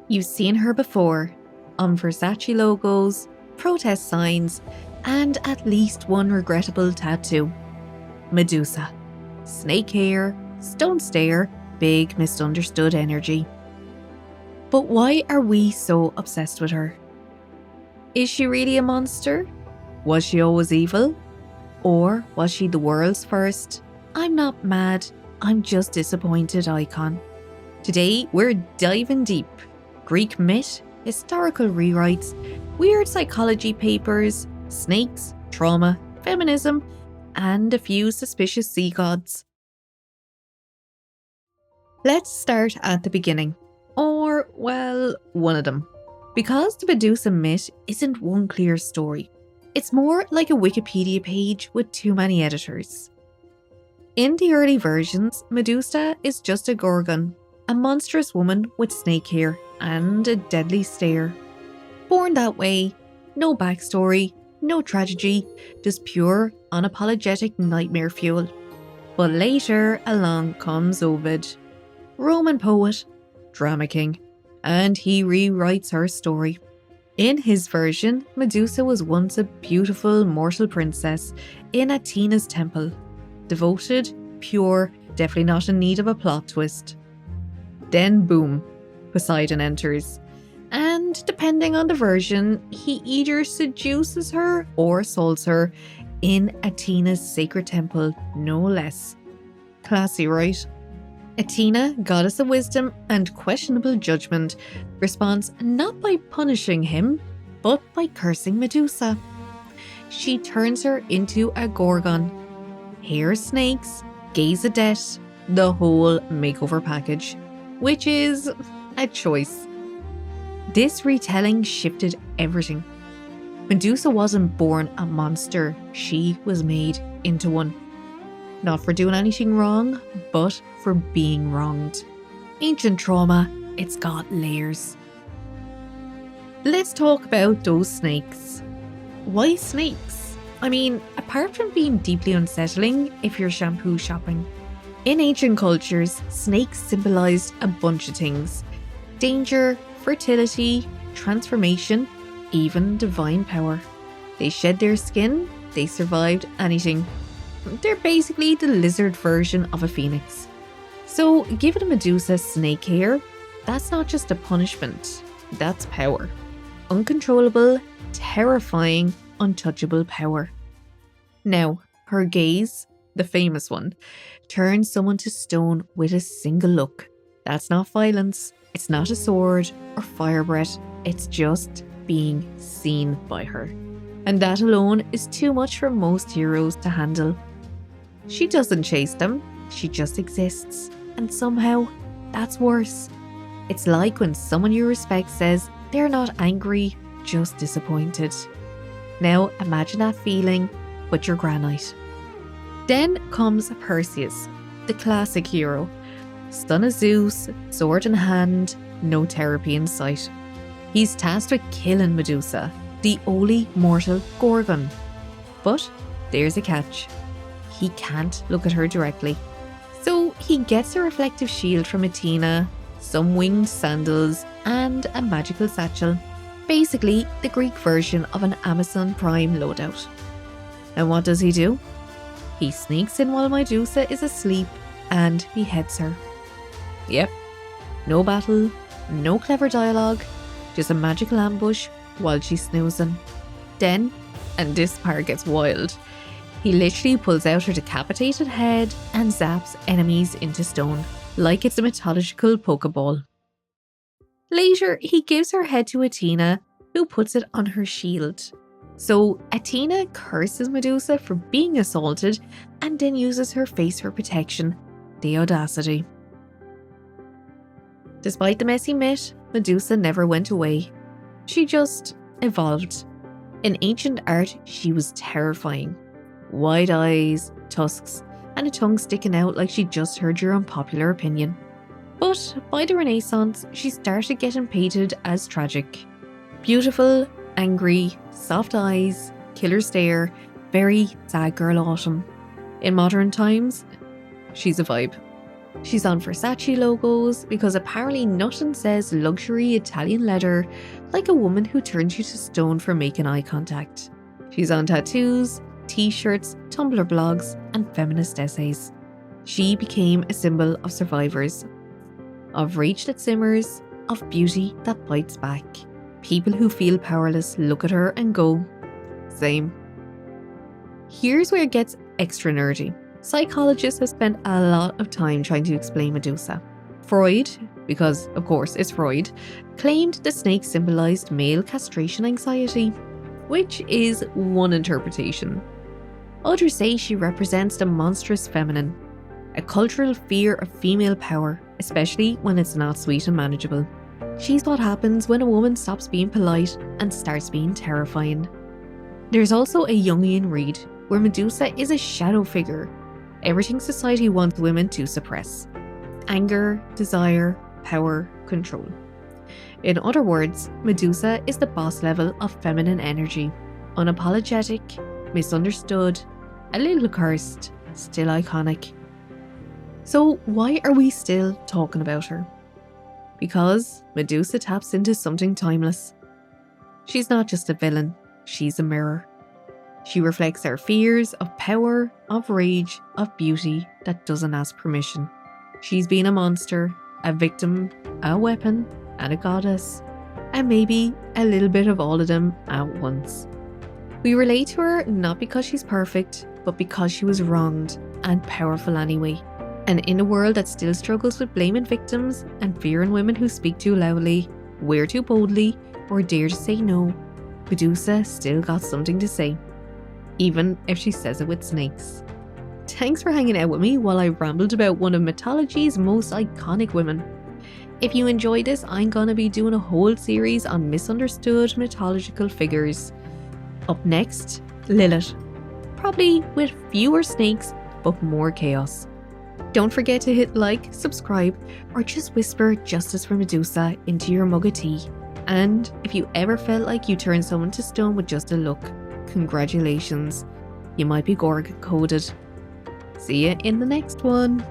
You've seen her before, on Versace logos, protest signs, and at least one regrettable tattoo. Medusa. Snake hair, stone stare, big misunderstood energy. But why are we so obsessed with her? Is she really a monster? Was she always evil? Or was she the world's first, I'm not mad, I'm just disappointed icon? Today we're diving deep. Greek myth, historical rewrites, weird psychology papers, snakes, trauma, feminism, and a few suspicious sea gods. Let's start at the beginning. Or, well, one of them. Because the Medusa myth isn't one clear story. It's more like a Wikipedia page with too many editors. In the early versions, Medusa is just a gorgon, a monstrous woman with snake hair and a deadly stare. Born that way, no backstory, no tragedy, just pure, unapologetic nightmare fuel. But later along comes Ovid, Roman poet, drama king, and he rewrites her story. In his version, Medusa was once a beautiful mortal princess in Athena's temple. Devoted, pure, definitely not in need of a plot twist. Then boom, Poseidon enters. And depending on the version, he either seduces her or assaults her in Athena's sacred temple, no less. Classy, right? Athena, goddess of wisdom and questionable judgment, responds not by punishing him, but by cursing Medusa. She turns her into a gorgon. Hair snakes, gaze a debt, the whole makeover package, which is a choice. This retelling shifted everything. Medusa wasn't born a monster, she was made into one. Not for doing anything wrong, but for being wronged. Ancient trauma, it's got layers. Let's talk about those snakes. Why snakes? I mean, apart from being deeply unsettling if you're shampoo shopping. In ancient cultures, snakes symbolized a bunch of things. Danger, fertility, transformation, even divine power. They shed their skin, they survived anything. They're basically the lizard version of a phoenix. So giving a Medusa snake hair, that's not just a punishment, that's power. Uncontrollable, terrifying, untouchable power. Now, her gaze, the famous one, turns someone to stone with a single look. That's not violence, it's not a sword or fire breath, it's just being seen by her. And that alone is too much for most heroes to handle. She doesn't chase them, she just exists. And somehow, that's worse. It's like when someone you respect says they're not angry, just disappointed. Now imagine that feeling, but you're granite. Then comes Perseus, the classic hero. Son of Zeus, sword in hand, no therapy in sight. He's tasked with killing Medusa, the only mortal gorgon. But there's a catch. He can't look at her directly. So he gets a reflective shield from Athena, some winged sandals, and a magical satchel. Basically, the Greek version of an Amazon Prime loadout. And what does he do? He sneaks in while Medusa is asleep and beheads her. Yep, no battle, no clever dialogue, just a magical ambush while she's snoozing. Then, and this part gets wild, he literally pulls out her decapitated head and zaps enemies into stone, like it's a mythological Pokeball. Later, he gives her head to Athena, who puts it on her shield. So Athena curses Medusa for being assaulted and then uses her face for protection. The audacity. Despite the messy myth, Medusa never went away. She just evolved. In ancient art, she was terrifying. Wide eyes, tusks, and a tongue sticking out like she just heard your unpopular opinion. But by the Renaissance, she started getting painted as tragic. Beautiful, angry, soft eyes, killer stare, very sad girl autumn. In modern times, she's a vibe. She's on Versace logos because apparently nothing says luxury Italian leather like a woman who turns you to stone for making eye contact. She's on tattoos, t-shirts, Tumblr blogs, and feminist essays. She became a symbol of survivors, of rage that simmers, of beauty that bites back. People who feel powerless look at her and go, same. Here's where it gets extra nerdy. Psychologists have spent a lot of time trying to explain Medusa. Freud, because of course it's Freud, claimed the snake symbolized male castration anxiety, which is one interpretation. Others say she represents the monstrous feminine, a cultural fear of female power, especially when it's not sweet and manageable. She's what happens when a woman stops being polite and starts being terrifying. There's also a Jungian read where Medusa is a shadow figure, everything society wants women to suppress: anger, desire, power, control. In other words, Medusa is the boss level of feminine energy, unapologetic, misunderstood, a little cursed, still iconic. So why are we still talking about her? Because Medusa taps into something timeless. She's not just a villain, she's a mirror. She reflects our fears of power, of rage, of beauty that doesn't ask permission. She's been a monster, a victim, a weapon, and a goddess, and maybe a little bit of all of them at once. We relate to her not because she's perfect, but because she was wronged and powerful anyway. And in a world that still struggles with blaming victims and fearing women who speak too loudly, wear too boldly, or dare to say no, Medusa still got something to say, even if she says it with snakes. Thanks for hanging out with me while I rambled about one of mythology's most iconic women. If you enjoyed this, I'm gonna be doing a whole series on misunderstood mythological figures. Up next, Lilith. Probably with fewer snakes, but more chaos. Don't forget to hit like, subscribe, or just whisper justice for Medusa into your mug of tea. And if you ever felt like you turned someone to stone with just a look, congratulations, you might be Gorg coded. See you in the next one.